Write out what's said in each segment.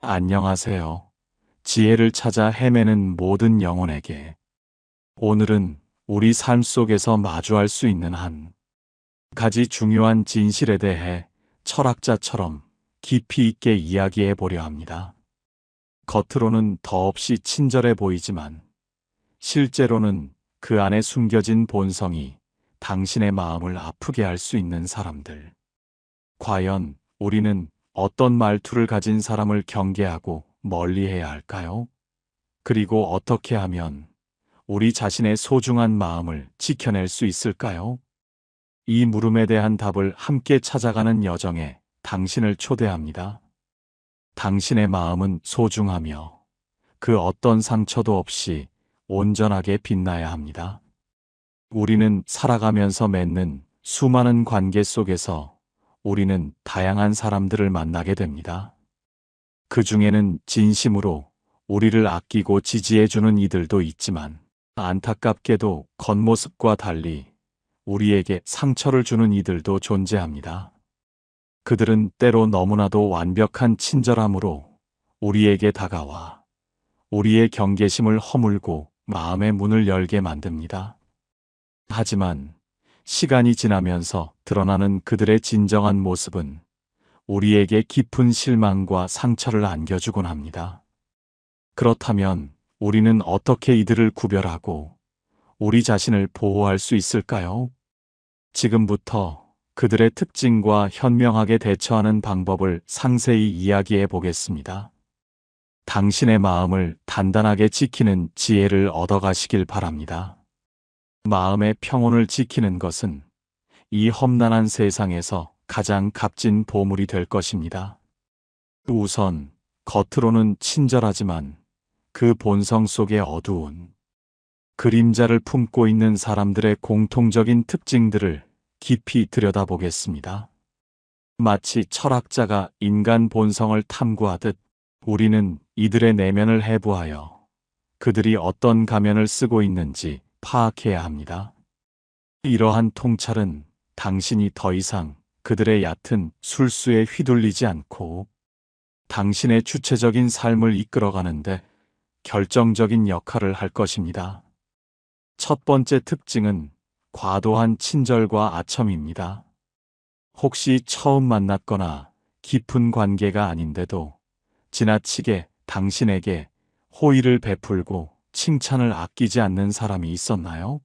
안녕하세요. 지혜를 찾아 헤매는 모든 영혼에게 오늘은 우리 삶 속에서 마주할 수 있는 한 가지 중요한 진실에 대해 철학자처럼 깊이 있게 이야기해 보려 합니다. 겉으로는 더없이 친절해 보이지만 실제로는 그 안에 숨겨진 본성이 당신의 마음을 아프게 할 수 있는 사람들. 과연 우리는 어떤 말투를 가진 사람을 경계하고 멀리해야 할까요? 그리고 어떻게 하면 우리 자신의 소중한 마음을 지켜낼 수 있을까요? 이 물음에 대한 답을 함께 찾아가는 여정에 당신을 초대합니다. 당신의 마음은 소중하며 그 어떤 상처도 없이 온전하게 빛나야 합니다. 우리는 살아가면서 맺는 수많은 관계 속에서 우리는 다양한 사람들을 만나게 됩니다. 그 중에는 진심으로 우리를 아끼고 지지해주는 이들도 있지만 안타깝게도 겉모습과 달리 우리에게 상처를 주는 이들도 존재합니다. 그들은 때로 너무나도 완벽한 친절함으로 우리에게 다가와 우리의 경계심을 허물고 마음의 문을 열게 만듭니다. 하지만 시간이 지나면서 드러나는 그들의 진정한 모습은 우리에게 깊은 실망과 상처를 안겨주곤 합니다. 그렇다면 우리는 어떻게 이들을 구별하고 우리 자신을 보호할 수 있을까요? 지금부터 그들의 특징과 현명하게 대처하는 방법을 상세히 이야기해 보겠습니다. 당신의 마음을 단단하게 지키는 지혜를 얻어가시길 바랍니다. 마음의 평온을 지키는 것은 이 험난한 세상에서 가장 값진 보물이 될 것입니다. 우선 겉으로는 친절하지만 그 본성 속에 어두운 그림자를 품고 있는 사람들의 공통적인 특징들을 깊이 들여다보겠습니다. 마치 철학자가 인간 본성을 탐구하듯 우리는 이들의 내면을 해부하여 그들이 어떤 가면을 쓰고 있는지 파악해야 합니다. 이러한 통찰은 당신이 더 이상 그들의 얕은 술수에 휘둘리지 않고 당신의 주체적인 삶을 이끌어가는데 결정적인 역할을 할 것입니다. 첫 번째 특징은 과도한 친절과 아첨입니다. 혹시 처음 만났거나 깊은 관계가 아닌데도 지나치게 당신에게 호의를 베풀고 칭찬을 아끼지 않는 사람이 있었나요?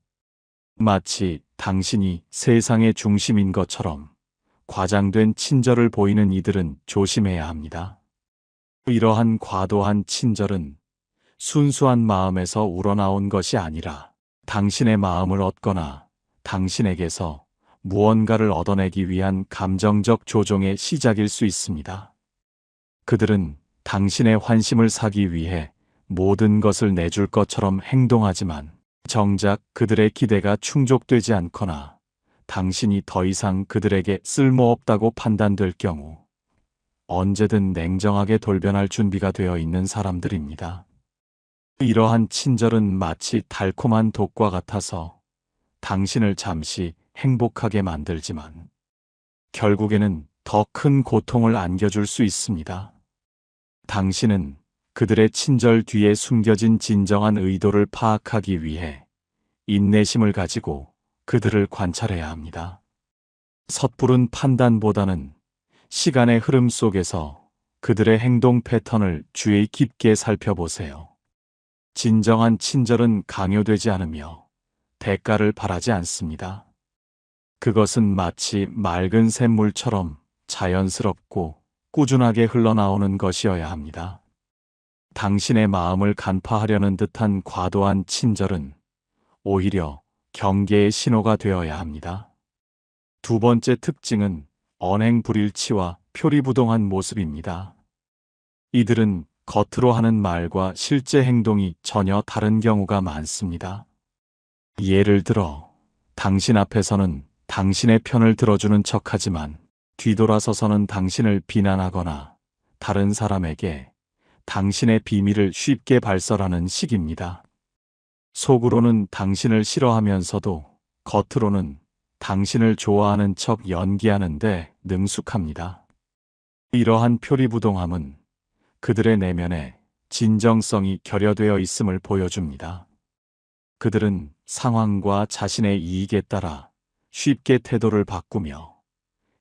마치 당신이 세상의 중심인 것처럼 과장된 친절을 보이는 이들은 조심해야 합니다. 이러한 과도한 친절은 순수한 마음에서 우러나온 것이 아니라 당신의 마음을 얻거나 당신에게서 무언가를 얻어내기 위한 감정적 조종의 시작일 수 있습니다. 그들은 당신의 환심을 사기 위해 모든 것을 내줄 것처럼 행동하지만 정작 그들의 기대가 충족되지 않거나 당신이 더 이상 그들에게 쓸모없다고 판단될 경우 언제든 냉정하게 돌변할 준비가 되어 있는 사람들입니다. 이러한 친절은 마치 달콤한 독과 같아서 당신을 잠시 행복하게 만들지만 결국에는 더 큰 고통을 안겨줄 수 있습니다. 당신은 그들의 친절 뒤에 숨겨진 진정한 의도를 파악하기 위해 인내심을 가지고 그들을 관찰해야 합니다. 섣부른 판단보다는 시간의 흐름 속에서 그들의 행동 패턴을 주의 깊게 살펴보세요. 진정한 친절은 강요되지 않으며 대가를 바라지 않습니다. 그것은 마치 맑은 샘물처럼 자연스럽고 꾸준하게 흘러나오는 것이어야 합니다. 당신의 마음을 간파하려는 듯한 과도한 친절은 오히려 경계의 신호가 되어야 합니다. 두 번째 특징은 언행불일치와 표리부동한 모습입니다. 이들은 겉으로 하는 말과 실제 행동이 전혀 다른 경우가 많습니다. 예를 들어, 당신 앞에서는 당신의 편을 들어주는 척하지만 뒤돌아서서는 당신을 비난하거나 다른 사람에게 당신의 비밀을 쉽게 발설하는 식입니다. 속으로는 당신을 싫어하면서도 겉으로는 당신을 좋아하는 척 연기하는데 능숙합니다. 이러한 표리부동함은 그들의 내면에 진정성이 결여되어 있음을 보여줍니다. 그들은 상황과 자신의 이익에 따라 쉽게 태도를 바꾸며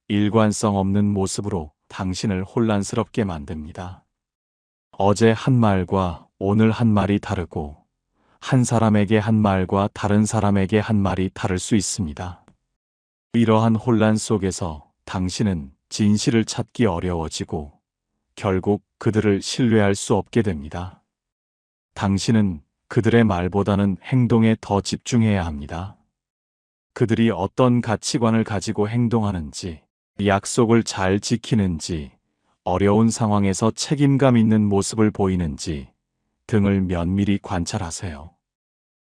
일관성 없는 모습으로 당신을 혼란스럽게 만듭니다. 어제 한 말과 오늘 한 말이 다르고 한 사람에게 한 말과 다른 사람에게 한 말이 다를 수 있습니다. 이러한 혼란 속에서 당신은 진실을 찾기 어려워지고 결국 그들을 신뢰할 수 없게 됩니다. 당신은 그들의 말보다는 행동에 더 집중해야 합니다. 그들이 어떤 가치관을 가지고 행동하는지, 약속을 잘 지키는지, 어려운 상황에서 책임감 있는 모습을 보이는지 등을 면밀히 관찰하세요.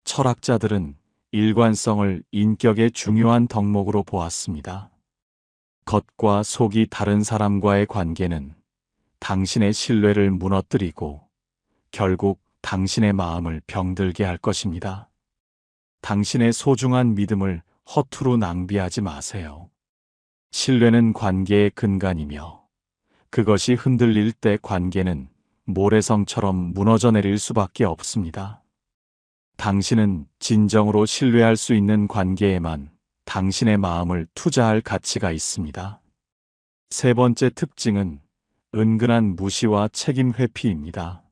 철학자들은 일관성을 인격의 중요한 덕목으로 보았습니다. 겉과 속이 다른 사람과의 관계는 당신의 신뢰를 무너뜨리고 결국 당신의 마음을 병들게 할 것입니다. 당신의 소중한 믿음을 허투루 낭비하지 마세요. 신뢰는 관계의 근간이며 그것이 흔들릴 때 관계는 모래성처럼 무너져 내릴 수밖에 없습니다. 당신은 진정으로 신뢰할 수 있는 관계에만 당신의 마음을 투자할 가치가 있습니다. 세 번째 특징은 은근한 무시와 책임 회피입니다.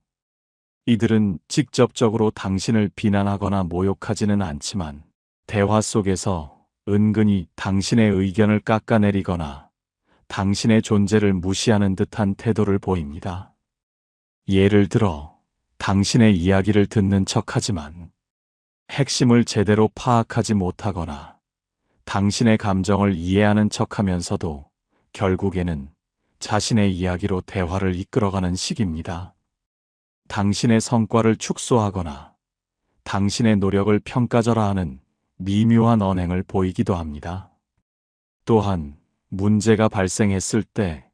이들은 직접적으로 당신을 비난하거나 모욕하지는 않지만 대화 속에서 은근히 당신의 의견을 깎아내리거나 당신의 존재를 무시하는 듯한 태도를 보입니다. 예를 들어 당신의 이야기를 듣는 척하지만 핵심을 제대로 파악하지 못하거나 당신의 감정을 이해하는 척하면서도 결국에는 자신의 이야기로 대화를 이끌어가는 식입니다. 당신의 성과를 축소하거나 당신의 노력을 평가절하하는 미묘한 언행을 보이기도 합니다. 또한 문제가 발생했을 때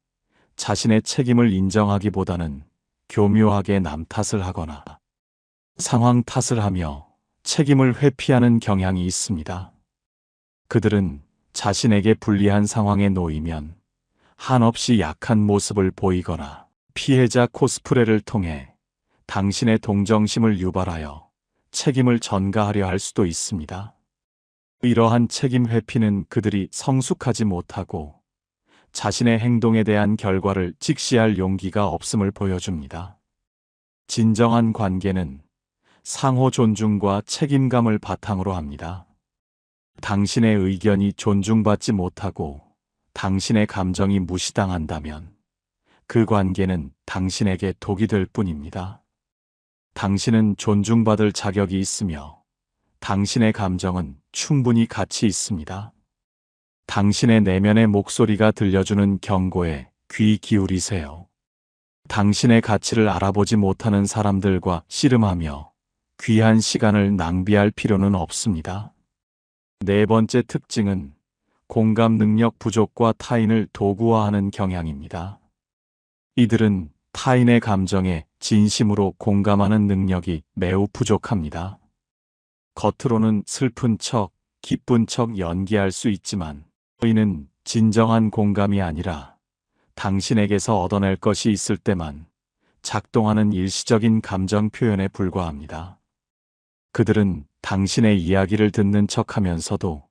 자신의 책임을 인정하기보다는 교묘하게 남 탓을 하거나 상황 탓을 하며 책임을 회피하는 경향이 있습니다. 그들은 자신에게 불리한 상황에 놓이면 한없이 약한 모습을 보이거나 피해자 코스프레를 통해 당신의 동정심을 유발하여 책임을 전가하려 할 수도 있습니다. 이러한 책임 회피는 그들이 성숙하지 못하고 자신의 행동에 대한 결과를 직시할 용기가 없음을 보여줍니다. 진정한 관계는 상호 존중과 책임감을 바탕으로 합니다. 당신의 의견이 존중받지 못하고 당신의 감정이 무시당한다면 그 관계는 당신에게 독이 될 뿐입니다. 당신은 존중받을 자격이 있으며 당신의 감정은 충분히 가치 있습니다. 당신의 내면의 목소리가 들려주는 경고에 귀 기울이세요. 당신의 가치를 알아보지 못하는 사람들과 씨름하며 귀한 시간을 낭비할 필요는 없습니다. 네 번째 특징은 공감 능력 부족과 타인을 도구화하는 경향입니다. 이들은 타인의 감정에 진심으로 공감하는 능력이 매우 부족합니다. 겉으로는 슬픈 척, 기쁜 척 연기할 수 있지만 이는 진정한 공감이 아니라 당신에게서 얻어낼 것이 있을 때만 작동하는 일시적인 감정 표현에 불과합니다. 그들은 당신의 이야기를 듣는 척하면서도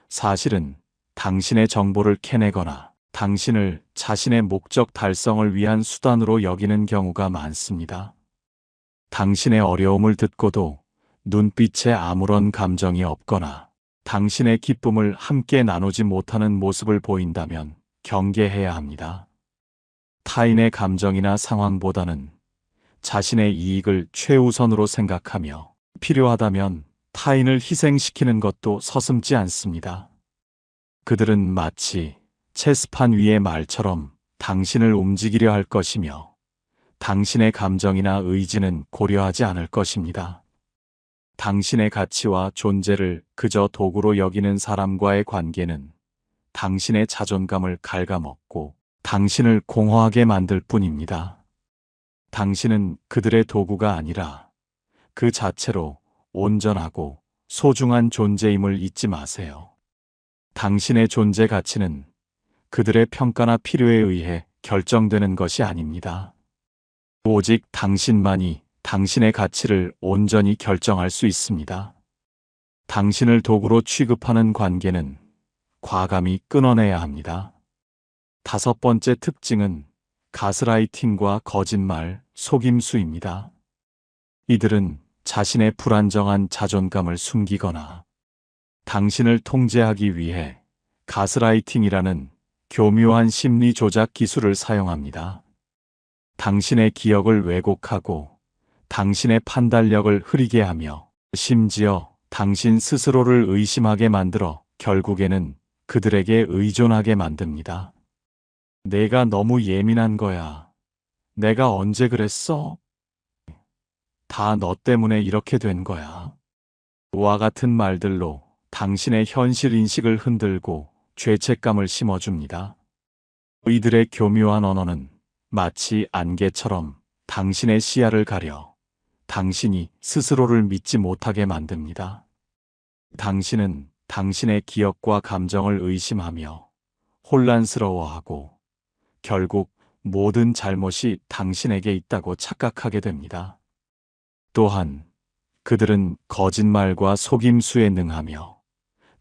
사실은 당신의 정보를 캐내거나 당신을 자신의 목적 달성을 위한 수단으로 여기는 경우가 많습니다. 당신의 어려움을 듣고도 눈빛에 아무런 감정이 없거나 당신의 기쁨을 함께 나누지 못하는 모습을 보인다면 경계해야 합니다. 타인의 감정이나 상황보다는 자신의 이익을 최우선으로 생각하며 필요하다면 타인을 희생시키는 것도 서슴지 않습니다. 그들은 마치 체스판 위의 말처럼 당신을 움직이려 할 것이며 당신의 감정이나 의지는 고려하지 않을 것입니다. 당신의 가치와 존재를 그저 도구로 여기는 사람과의 관계는 당신의 자존감을 갉아먹고 당신을 공허하게 만들 뿐입니다. 당신은 그들의 도구가 아니라 그 자체로 온전하고 소중한 존재임을 잊지 마세요. 당신의 존재 가치는 그들의 평가나 필요에 의해 결정되는 것이 아닙니다. 오직 당신만이 당신의 가치를 온전히 결정할 수 있습니다. 당신을 도구로 취급하는 관계는 과감히 끊어내야 합니다. 다섯 번째 특징은 가스라이팅과 거짓말, 속임수입니다. 이들은 자신의 불안정한 자존감을 숨기거나 당신을 통제하기 위해 가스라이팅이라는 교묘한 심리 조작 기술을 사용합니다. 당신의 기억을 왜곡하고 당신의 판단력을 흐리게 하며 심지어 당신 스스로를 의심하게 만들어 결국에는 그들에게 의존하게 만듭니다. 내가 너무 예민한 거야. 내가 언제 그랬어? 다 너 때문에 이렇게 된 거야. 와 같은 말들로 당신의 현실 인식을 흔들고 죄책감을 심어줍니다. 이들의 교묘한 언어는 마치 안개처럼 당신의 시야를 가려 당신이 스스로를 믿지 못하게 만듭니다. 당신은 당신의 기억과 감정을 의심하며 혼란스러워하고 결국 모든 잘못이 당신에게 있다고 착각하게 됩니다. 또한 그들은 거짓말과 속임수에 능하며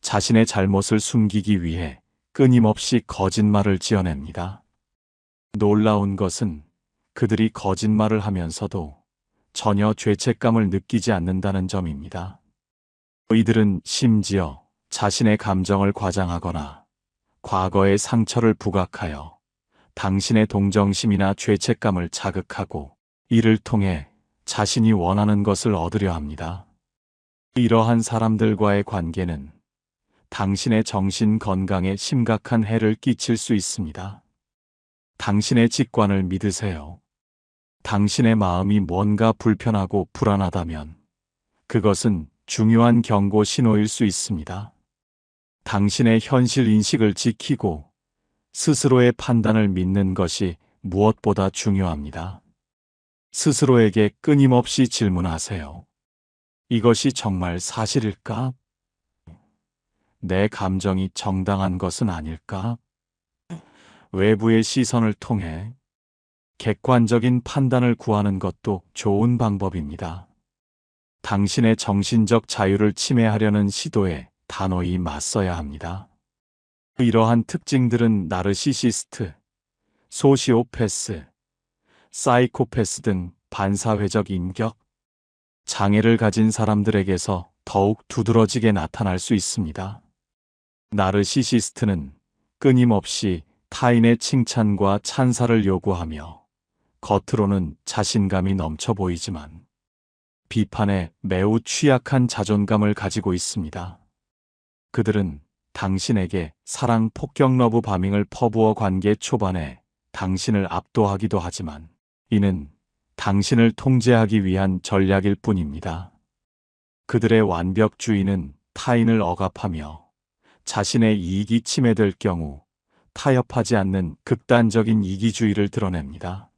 자신의 잘못을 숨기기 위해 끊임없이 거짓말을 지어냅니다. 놀라운 것은 그들이 거짓말을 하면서도 전혀 죄책감을 느끼지 않는다는 점입니다. 이들은 심지어 자신의 감정을 과장하거나 과거의 상처를 부각하여 당신의 동정심이나 죄책감을 자극하고 이를 통해 자신이 원하는 것을 얻으려 합니다. 이러한 사람들과의 관계는 당신의 정신 건강에 심각한 해를 끼칠 수 있습니다. 당신의 직관을 믿으세요. 당신의 마음이 뭔가 불편하고 불안하다면 그것은 중요한 경고 신호일 수 있습니다. 당신의 현실 인식을 지키고 스스로의 판단을 믿는 것이 무엇보다 중요합니다. 스스로에게 끊임없이 질문하세요. 이것이 정말 사실일까? 내 감정이 정당한 것은 아닐까? 외부의 시선을 통해 객관적인 판단을 구하는 것도 좋은 방법입니다. 당신의 정신적 자유를 침해하려는 시도에 단호히 맞서야 합니다. 이러한 특징들은 나르시시스트, 소시오패스, 사이코패스 등 반사회적 인격 장애를 가진 사람들에게서 더욱 두드러지게 나타날 수 있습니다. 나르시시스트는 끊임없이 타인의 칭찬과 찬사를 요구하며 겉으로는 자신감이 넘쳐 보이지만 비판에 매우 취약한 자존감을 가지고 있습니다. 그들은 당신에게 사랑 폭격 러브 바밍을 퍼부어 관계 초반에 당신을 압도하기도 하지만 이는 당신을 통제하기 위한 전략일 뿐입니다. 그들의 완벽주의는 타인을 억압하며 자신의 이익이 침해될 경우 타협하지 않는 극단적인 이기주의를 드러냅니다.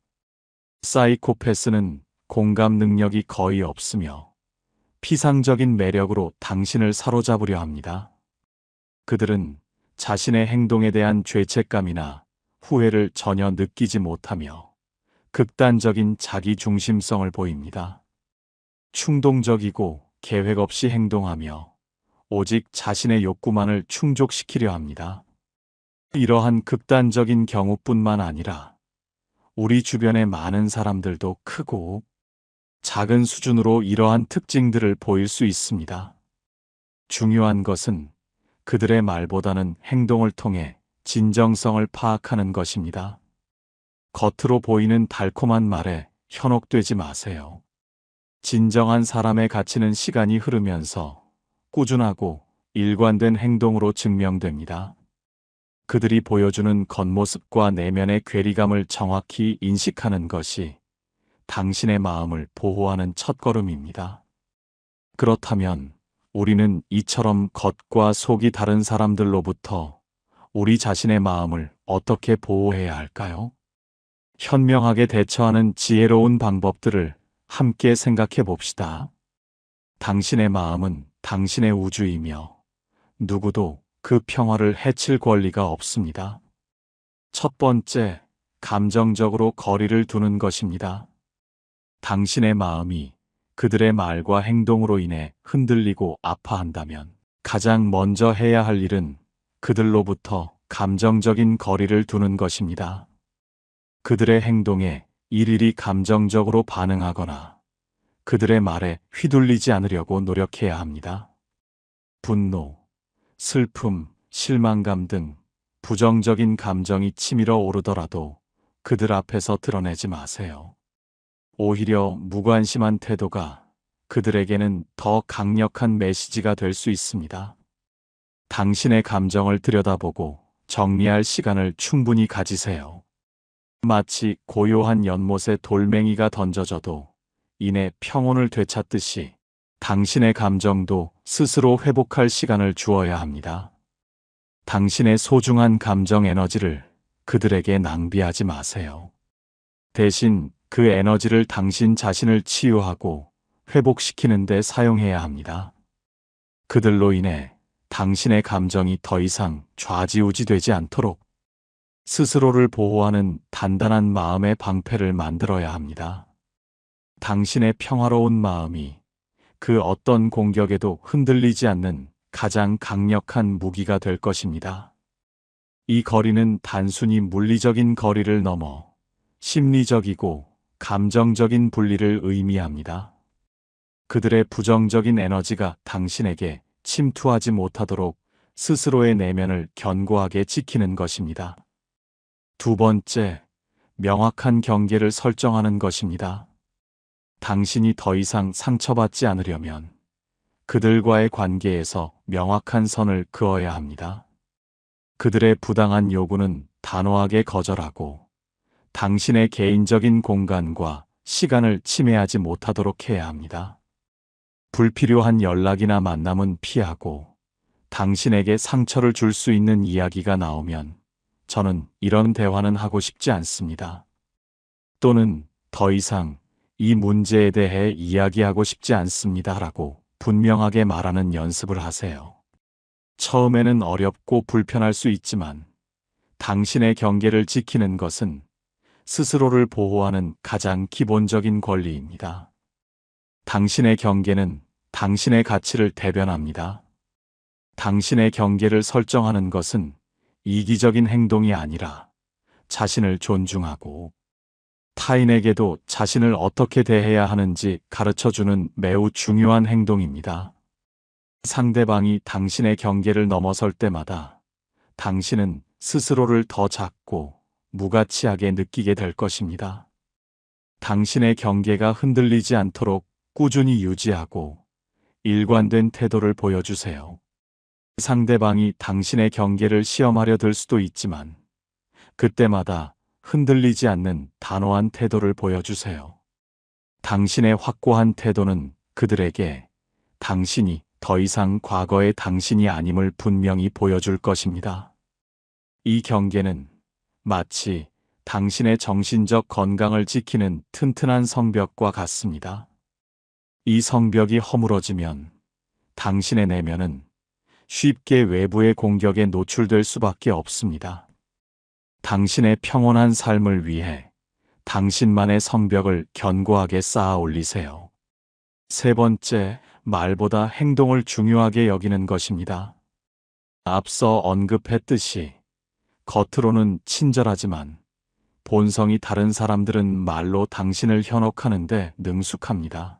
사이코패스는 공감 능력이 거의 없으며 피상적인 매력으로 당신을 사로잡으려 합니다. 그들은 자신의 행동에 대한 죄책감이나 후회를 전혀 느끼지 못하며 극단적인 자기 중심성을 보입니다. 충동적이고 계획 없이 행동하며 오직 자신의 욕구만을 충족시키려 합니다. 이러한 극단적인 경우뿐만 아니라 우리 주변의 많은 사람들도 크고 작은 수준으로 이러한 특징들을 보일 수 있습니다. 중요한 것은 그들의 말보다는 행동을 통해 진정성을 파악하는 것입니다. 겉으로 보이는 달콤한 말에 현혹되지 마세요. 진정한 사람의 가치는 시간이 흐르면서 꾸준하고 일관된 행동으로 증명됩니다. 그들이 보여주는 겉모습과 내면의 괴리감을 정확히 인식하는 것이 당신의 마음을 보호하는 첫걸음입니다. 그렇다면 우리는 이처럼 겉과 속이 다른 사람들로부터 우리 자신의 마음을 어떻게 보호해야 할까요? 현명하게 대처하는 지혜로운 방법들을 함께 생각해 봅시다. 당신의 마음은 당신의 우주이며 누구도 그 평화를 해칠 권리가 없습니다. 첫 번째, 감정적으로 거리를 두는 것입니다. 당신의 마음이 그들의 말과 행동으로 인해 흔들리고 아파한다면 가장 먼저 해야 할 일은 그들로부터 감정적인 거리를 두는 것입니다. 그들의 행동에 일일이 감정적으로 반응하거나 그들의 말에 휘둘리지 않으려고 노력해야 합니다. 분노, 슬픔, 실망감 등 부정적인 감정이 치밀어 오르더라도 그들 앞에서 드러내지 마세요. 오히려 무관심한 태도가 그들에게는 더 강력한 메시지가 될 수 있습니다. 당신의 감정을 들여다보고 정리할 시간을 충분히 가지세요. 마치 고요한 연못에 돌멩이가 던져져도 이내 평온을 되찾듯이 당신의 감정도 스스로 회복할 시간을 주어야 합니다. 당신의 소중한 감정 에너지를 그들에게 낭비하지 마세요. 대신 그 에너지를 당신 자신을 치유하고 회복시키는 데 사용해야 합니다. 그들로 인해 당신의 감정이 더 이상 좌지우지되지 않도록 스스로를 보호하는 단단한 마음의 방패를 만들어야 합니다. 당신의 평화로운 마음이 그 어떤 공격에도 흔들리지 않는 가장 강력한 무기가 될 것입니다. 이 거리는 단순히 물리적인 거리를 넘어 심리적이고 감정적인 분리를 의미합니다. 그들의 부정적인 에너지가 당신에게 침투하지 못하도록 스스로의 내면을 견고하게 지키는 것입니다. 두 번째, 명확한 경계를 설정하는 것입니다. 당신이 더 이상 상처받지 않으려면 그들과의 관계에서 명확한 선을 그어야 합니다. 그들의 부당한 요구는 단호하게 거절하고 당신의 개인적인 공간과 시간을 침해하지 못하도록 해야 합니다. 불필요한 연락이나 만남은 피하고 당신에게 상처를 줄 수 있는 이야기가 나오면 저는 이런 대화는 하고 싶지 않습니다. 또는 더 이상 이 문제에 대해 이야기하고 싶지 않습니다라고 분명하게 말하는 연습을 하세요. 처음에는 어렵고 불편할 수 있지만 당신의 경계를 지키는 것은 스스로를 보호하는 가장 기본적인 권리입니다. 당신의 경계는 당신의 가치를 대변합니다. 당신의 경계를 설정하는 것은 이기적인 행동이 아니라 자신을 존중하고 타인에게도 자신을 어떻게 대해야 하는지 가르쳐주는 매우 중요한 행동입니다. 상대방이 당신의 경계를 넘어설 때마다 당신은 스스로를 더 작고 무가치하게 느끼게 될 것입니다. 당신의 경계가 흔들리지 않도록 꾸준히 유지하고 일관된 태도를 보여주세요. 상대방이 당신의 경계를 시험하려 들 수도 있지만 그때마다 흔들리지 않는 단호한 태도를 보여주세요. 당신의 확고한 태도는 그들에게 당신이 더 이상 과거의 당신이 아님을 분명히 보여줄 것입니다. 이 경계는 마치 당신의 정신적 건강을 지키는 튼튼한 성벽과 같습니다. 이 성벽이 허물어지면 당신의 내면은 쉽게 외부의 공격에 노출될 수밖에 없습니다. 당신의 평온한 삶을 위해 당신만의 성벽을 견고하게 쌓아 올리세요. 세 번째, 말보다 행동을 중요하게 여기는 것입니다. 앞서 언급했듯이 겉으로는 친절하지만 본성이 다른 사람들은 말로 당신을 현혹하는데 능숙합니다.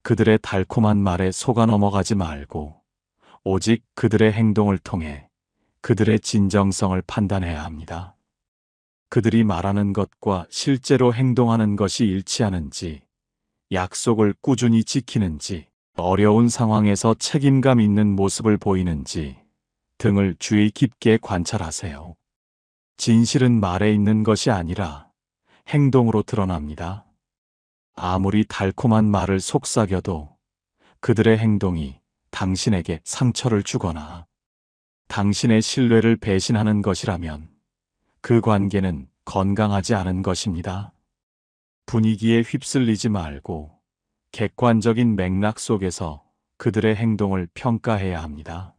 그들의 달콤한 말에 속아 넘어가지 말고 오직 그들의 행동을 통해 그들의 진정성을 판단해야 합니다. 그들이 말하는 것과 실제로 행동하는 것이 일치하는지, 약속을 꾸준히 지키는지, 어려운 상황에서 책임감 있는 모습을 보이는지 등을 주의 깊게 관찰하세요. 진실은 말에 있는 것이 아니라 행동으로 드러납니다. 아무리 달콤한 말을 속삭여도 그들의 행동이 당신에게 상처를 주거나 당신의 신뢰를 배신하는 것이라면 그 관계는 건강하지 않은 것입니다. 분위기에 휩쓸리지 말고 객관적인 맥락 속에서 그들의 행동을 평가해야 합니다.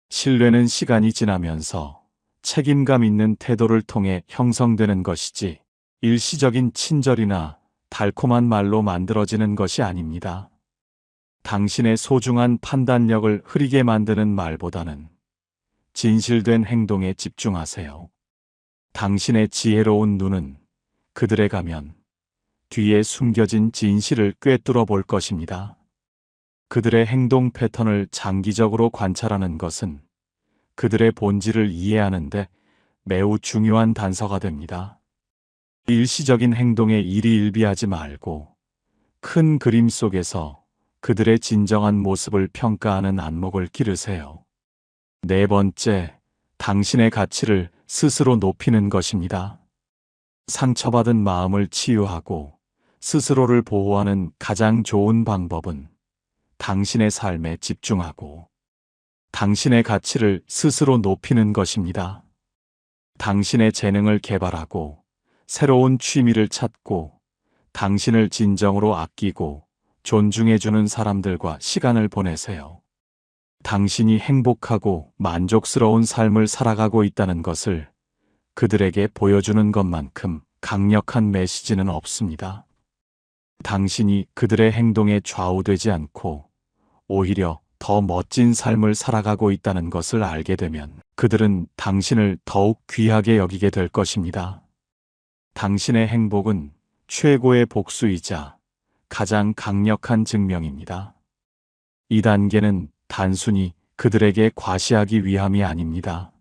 신뢰는 시간이 지나면서 책임감 있는 태도를 통해 형성되는 것이지 일시적인 친절이나 달콤한 말로 만들어지는 것이 아닙니다. 당신의 소중한 판단력을 흐리게 만드는 말보다는 진실된 행동에 집중하세요. 당신의 지혜로운 눈은 그들에 가면 뒤에 숨겨진 진실을 꿰뚫어 볼 것입니다. 그들의 행동 패턴을 장기적으로 관찰하는 것은 그들의 본질을 이해하는데 매우 중요한 단서가 됩니다. 일시적인 행동에 일희일비하지 말고 큰 그림 속에서 그들의 진정한 모습을 평가하는 안목을 기르세요. 네 번째, 당신의 가치를 스스로 높이는 것입니다. 상처받은 마음을 치유하고 스스로를 보호하는 가장 좋은 방법은 당신의 삶에 집중하고 당신의 가치를 스스로 높이는 것입니다. 당신의 재능을 개발하고 새로운 취미를 찾고 당신을 진정으로 아끼고 존중해주는 사람들과 시간을 보내세요. 당신이 행복하고 만족스러운 삶을 살아가고 있다는 것을 그들에게 보여주는 것만큼 강력한 메시지는 없습니다. 당신이 그들의 행동에 좌우되지 않고 오히려 더 멋진 삶을 살아가고 있다는 것을 알게 되면 그들은 당신을 더욱 귀하게 여기게 될 것입니다. 당신의 행복은 최고의 복수이자 가장 강력한 증명입니다. 이 단계는 단순히 그들에게 과시하기 위함이 아닙니다.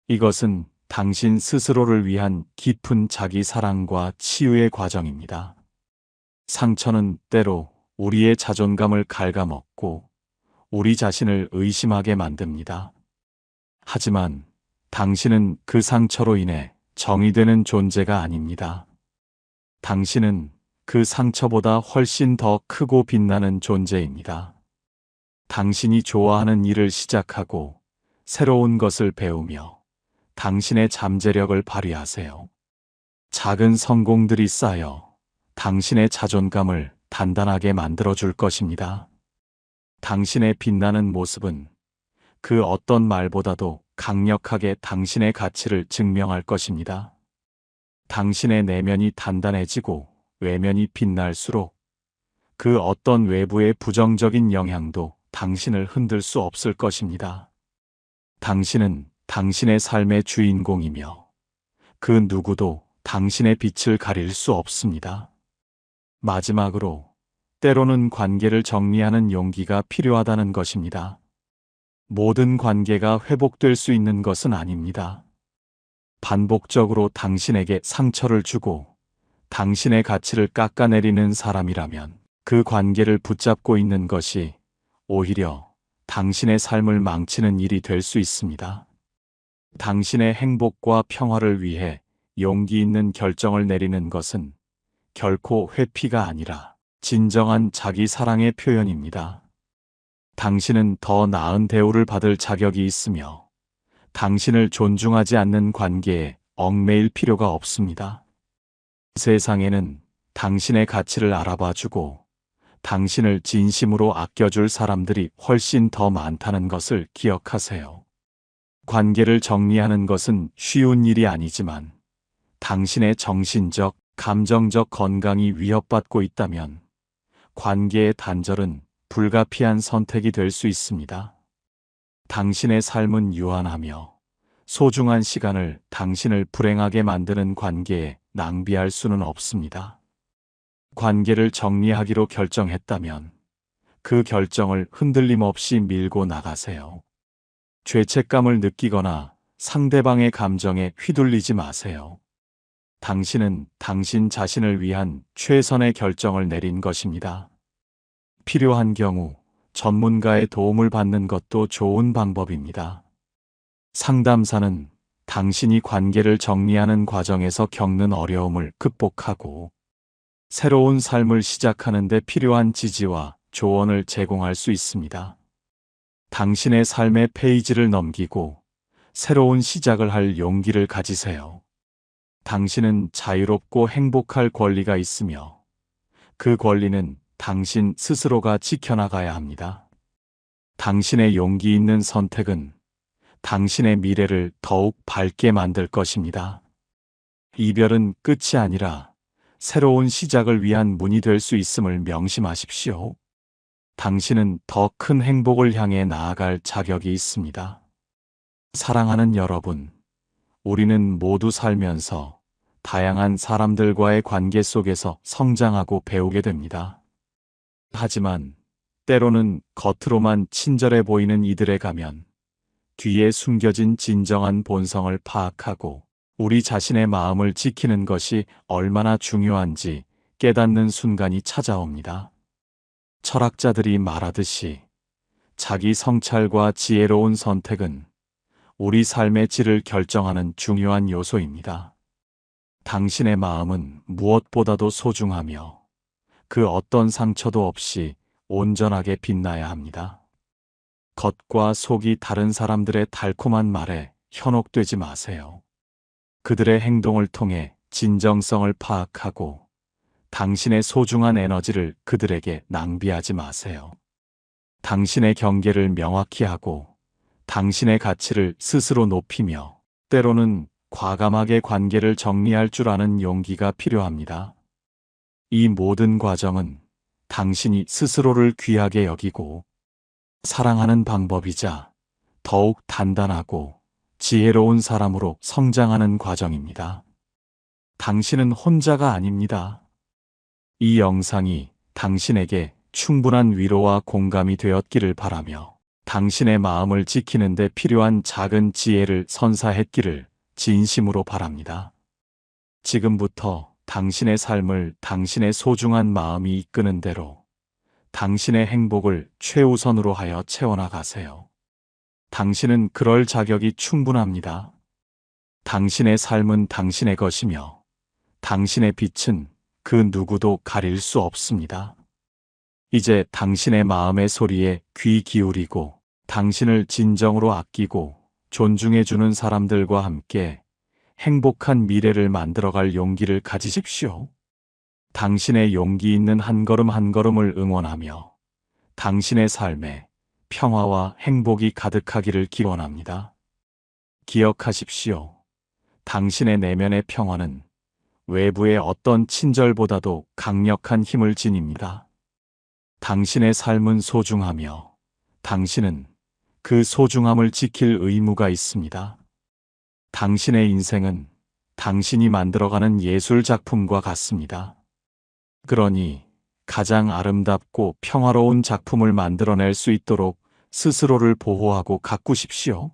이것은 당신 스스로를 위한 깊은 자기 사랑과 치유의 과정입니다. 상처는 때로 우리의 자존감을 갉아먹고 우리 자신을 의심하게 만듭니다. 하지만 당신은 그 상처로 인해 정의되는 존재가 아닙니다. 당신은 그 상처보다 훨씬 더 크고 빛나는 존재입니다. 당신이 좋아하는 일을 시작하고 새로운 것을 배우며 당신의 잠재력을 발휘하세요. 작은 성공들이 쌓여 당신의 자존감을 단단하게 만들어줄 것입니다. 당신의 빛나는 모습은 그 어떤 말보다도 강력하게 당신의 가치를 증명할 것입니다. 당신의 내면이 단단해지고 외면이 빛날수록 그 어떤 외부의 부정적인 영향도 당신을 흔들 수 없을 것입니다. 당신은 당신의 삶의 주인공이며 그 누구도 당신의 빛을 가릴 수 없습니다. 마지막으로 때로는 관계를 정리하는 용기가 필요하다는 것입니다. 모든 관계가 회복될 수 있는 것은 아닙니다. 반복적으로 당신에게 상처를 주고 당신의 가치를 깎아내리는 사람이라면 그 관계를 붙잡고 있는 것이 오히려 당신의 삶을 망치는 일이 될 수 있습니다. 당신의 행복과 평화를 위해 용기 있는 결정을 내리는 것은 결코 회피가 아니라 진정한 자기 사랑의 표현입니다. 당신은 더 나은 대우를 받을 자격이 있으며 당신을 존중하지 않는 관계에 얽매일 필요가 없습니다. 세상에는 당신의 가치를 알아봐주고 당신을 진심으로 아껴줄 사람들이 훨씬 더 많다는 것을 기억하세요. 관계를 정리하는 것은 쉬운 일이 아니지만 당신의 정신적, 감정적 건강이 위협받고 있다면 관계의 단절은 불가피한 선택이 될 수 있습니다. 당신의 삶은 유한하며 소중한 시간을 당신을 불행하게 만드는 관계에 낭비할 수는 없습니다. 관계를 정리하기로 결정했다면 그 결정을 흔들림 없이 밀고 나가세요. 죄책감을 느끼거나 상대방의 감정에 휘둘리지 마세요. 당신은 당신 자신을 위한 최선의 결정을 내린 것입니다. 필요한 경우 전문가의 도움을 받는 것도 좋은 방법입니다. 상담사는 당신이 관계를 정리하는 과정에서 겪는 어려움을 극복하고 새로운 삶을 시작하는 데 필요한 지지와 조언을 제공할 수 있습니다. 당신의 삶의 페이지를 넘기고 새로운 시작을 할 용기를 가지세요. 당신은 자유롭고 행복할 권리가 있으며 그 권리는 당신 스스로가 지켜나가야 합니다. 당신의 용기 있는 선택은 당신의 미래를 더욱 밝게 만들 것입니다. 이별은 끝이 아니라 새로운 시작을 위한 문이 될 수 있음을 명심하십시오. 당신은 더 큰 행복을 향해 나아갈 자격이 있습니다. 사랑하는 여러분, 우리는 모두 살면서 다양한 사람들과의 관계 속에서 성장하고 배우게 됩니다. 하지만 때로는 겉으로만 친절해 보이는 이들에 가면 뒤에 숨겨진 진정한 본성을 파악하고 우리 자신의 마음을 지키는 것이 얼마나 중요한지 깨닫는 순간이 찾아옵니다. 철학자들이 말하듯이 자기 성찰과 지혜로운 선택은 우리 삶의 질을 결정하는 중요한 요소입니다. 당신의 마음은 무엇보다도 소중하며 그 어떤 상처도 없이 온전하게 빛나야 합니다. 겉과 속이 다른 사람들의 달콤한 말에 현혹되지 마세요. 그들의 행동을 통해 진정성을 파악하고 당신의 소중한 에너지를 그들에게 낭비하지 마세요. 당신의 경계를 명확히 하고 당신의 가치를 스스로 높이며 때로는 과감하게 관계를 정리할 줄 아는 용기가 필요합니다. 이 모든 과정은 당신이 스스로를 귀하게 여기고 사랑하는 방법이자 더욱 단단하고 지혜로운 사람으로 성장하는 과정입니다. 당신은 혼자가 아닙니다. 이 영상이 당신에게 충분한 위로와 공감이 되었기를 바라며 당신의 마음을 지키는 데 필요한 작은 지혜를 선사했기를 진심으로 바랍니다. 지금부터 당신의 삶을 당신의 소중한 마음이 이끄는 대로 당신의 행복을 최우선으로 하여 채워나가세요. 당신은 그럴 자격이 충분합니다. 당신의 삶은 당신의 것이며 당신의 빛은 그 누구도 가릴 수 없습니다. 이제 당신의 마음의 소리에 귀 기울이고 당신을 진정으로 아끼고 존중해주는 사람들과 함께 행복한 미래를 만들어갈 용기를 가지십시오. 당신의 용기 있는 한 걸음 한 걸음을 응원하며 당신의 삶에 평화와 행복이 가득하기를 기원합니다. 기억하십시오. 당신의 내면의 평화는 외부의 어떤 친절보다도 강력한 힘을 지닙니다. 당신의 삶은 소중하며 당신은 그 소중함을 지킬 의무가 있습니다. 당신의 인생은 당신이 만들어가는 예술 작품과 같습니다. 그러니 가장 아름답고 평화로운 작품을 만들어낼 수 있도록 스스로를 보호하고 가꾸십시오.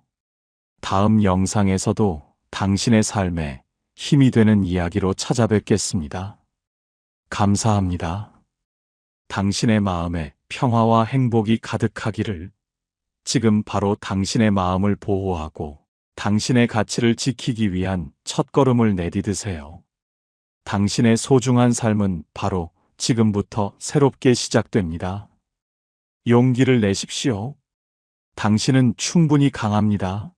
다음 영상에서도 당신의 삶에 힘이 되는 이야기로 찾아뵙겠습니다. 감사합니다. 당신의 마음에 평화와 행복이 가득하기를. 지금 바로 당신의 마음을 보호하고 당신의 가치를 지키기 위한 첫걸음을 내디드세요. 당신의 소중한 삶은 바로 지금부터 새롭게 시작됩니다. 용기를 내십시오. 당신은 충분히 강합니다.